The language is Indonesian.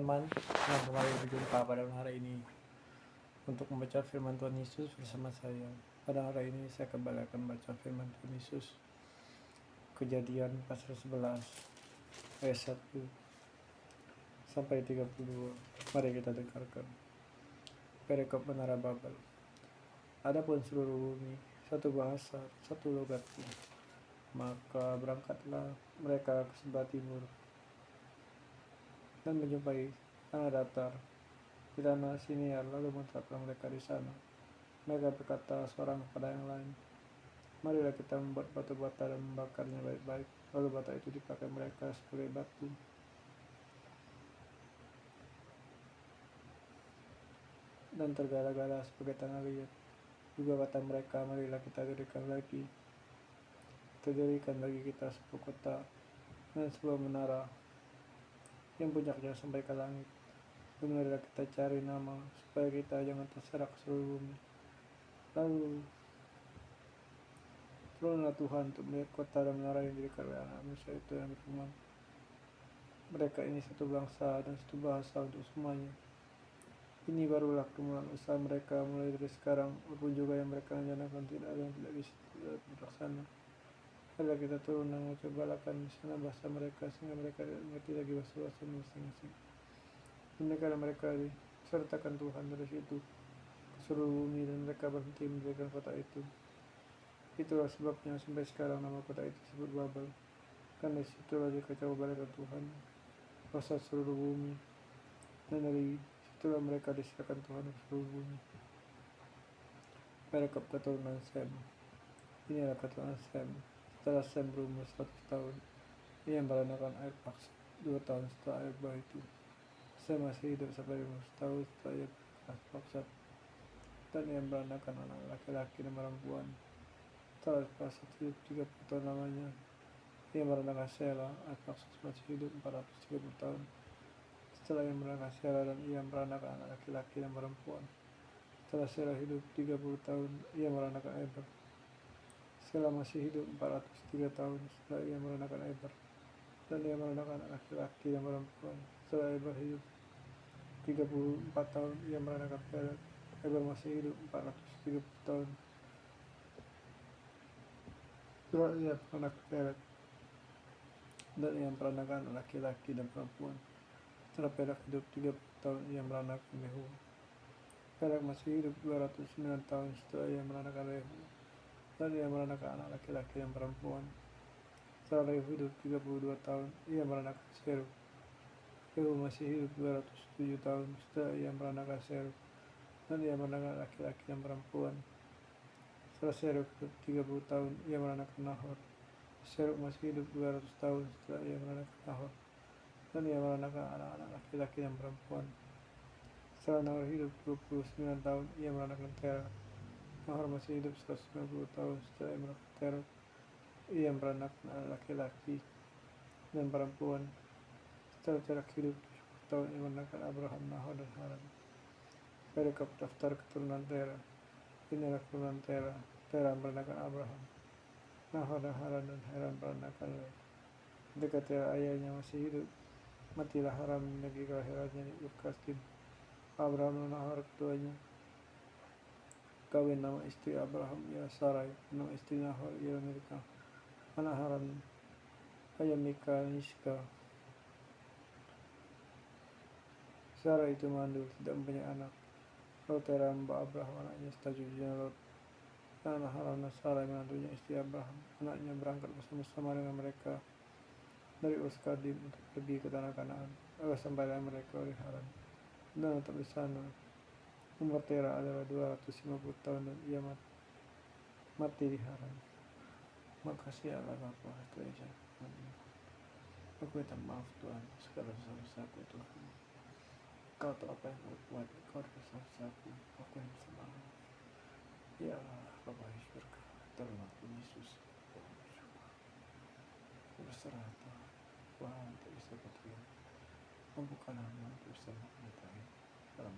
teman-teman yang kembali berjumpa pada hari ini untuk membaca firman Tuhan Yesus bersama saya. Pada hari ini saya kembali akan membaca firman Tuhan Yesus Kejadian pasal 11 ayat 1 sampai 32. Mari kita dengarkan. Perikop Menara Babel. Adapun seluruh bumi satu bahasa, satu logatnya. Maka berangkatlah mereka ke sebelah timur dan menjumpai tanah datar di tanah Siniar, lalu menetapkan mereka di sana. Mereka berkata seorang kepada yang lain, marilah kita membuat batu bata dan membakarnya baik-baik. Lalu bata itu dipakai mereka sebagai batu. Dan tergala-gala sebagai tanah liat. Juga kata mereka, marilah kita dirikan lagi kita sebuah kota dan sebuah menara yang puncaknya sampai ke langit. Dan marilah kita cari nama supaya kita jangan terserak seluruh bumi. Lalu turunlah Tuhan untuk melihat kota dan menara yang didirikan oleh anak manusia itu yang berfirman, mereka ini satu bangsa dan satu bahasa untuk semuanya. Ini barulah permulaan usaha mereka mulai dari sekarang, walaupun juga yang mereka rencanakan tidak ada yang tidak bisa terlaksana. Marilah kita turun dan mencoba-balakan di sana bahasa mereka sehingga mereka tidak mengerti lagi bahasa-bahasa masing-masing. Demikianlah mereka disertakan Tuhan dari situ ke seluruh bumi dan mereka berhenti mendirikan kota itu. Itulah sebabnya sampai sekarang nama kota itu disebut Babel, karena disitulah dikacau balakan Tuhan pasal seluruh bumi, dan dari situlah mereka diserahkan Tuhan ke seluruh bumi. Perikop keturunan Sem. Inilah keturunan Sem. Setelah Sem berumur 100 tahun, ia meranakan air paksa 2 tahun setelah air bah itu. Sem masih hidup sampai umur 1 tahun setelah ia paksa, dan ia meranakan anak laki-laki dan perempuan. Setelah Arphaxad hidup 30 tahun lamanya, ia meranakan Sela. Arphaxad masih hidup 430 tahun. Setelah ia meranakan Sela dan ia meranakan anak laki-laki dan perempuan. Setelah Sela hidup 30 tahun, ia meranakan Eber. Sela masih hidup 403 tahun setelah ia meranakan Eber, dan ia meranakan anak laki-laki dan perempuan. Setelah Eber hidup 34 tahun, ia meranakan Peleg. Eber masih hidup 430 tahun setelah ia meranakan Peleg, dan ia meranakan anak laki-laki dan perempuan. Setelah Peleg hidup 30 tahun, ia meranakan Rehu. Peleg masih hidup 209 tahun setelah ia meranakan Rehu, dan ia meranakan anak laki-laki dan perempuan. Setelah Rehu hidup 32 tahun, ia meranakan Serug. Rehu masih hidup 207 tahun setelah ia meranakan Serug, dan ia meranakan laki-laki dan perempuan. Setelah Serug hidup 30 tahun, ia meranakan Nahor. Serug masih hidup 200 tahun setelah ia meranakan Nahor, dan ia meranakan anak-anak laki-laki dan perempuan. Setelah Nahor hidup 29 tahun, ia meranakan Tera. Nahor masih hidup 190 tahun setelah ia meranakan Tera. Ia meranakan anak laki-laki dan perempuan. Setelah Tera hidup 70 tahun, ia meranakan Abraham, Nahor, dan Haran. Perikop daftar keturunan Tera. Inilah keturunan Tera. Tera meranakan Abraham, Nahor, dan Haran, dan Haran meranakan Lot. Ketika Tera ayahnya masih hidup, matilah Haran di negeri kelahirannya di Ur-Kasdim. Abraham dan Nahor keduanya kawin. Nama istri Abraham ialah Sarai, nama istri Nahor ialah Milka. Anak Haran ayah Mika dan Iska. Sarai itu mandul, tidak mempunyai anak. Lalu Tera membawa Abraham anaknya serta cucunya Lot, dan anak Haran dan Sarai menantunya istri Abraham. Anaknya berangkat bersama-sama dengan mereka dari Ur-Kasdim untuk pergi ke tanah Kanaan. Lalu sampailah mereka di Haran dan tetap di sana. Umur Tera adalah 250 tahun dan ia mati di Haran. Makasih Allah Bapa, Tuhan Yesus. Aku minta maaf Tuhan segala dosa-dosaku Tuhan. Kau tahu apa yang aku buat, Kau dosa-dosaku, aku yang salah. Ya Bapa Yesus berkata, dalam aku Yesus, aku berserah Tuhan untuk bisa berterima. Membuka nama untuk bisa menyatai dalam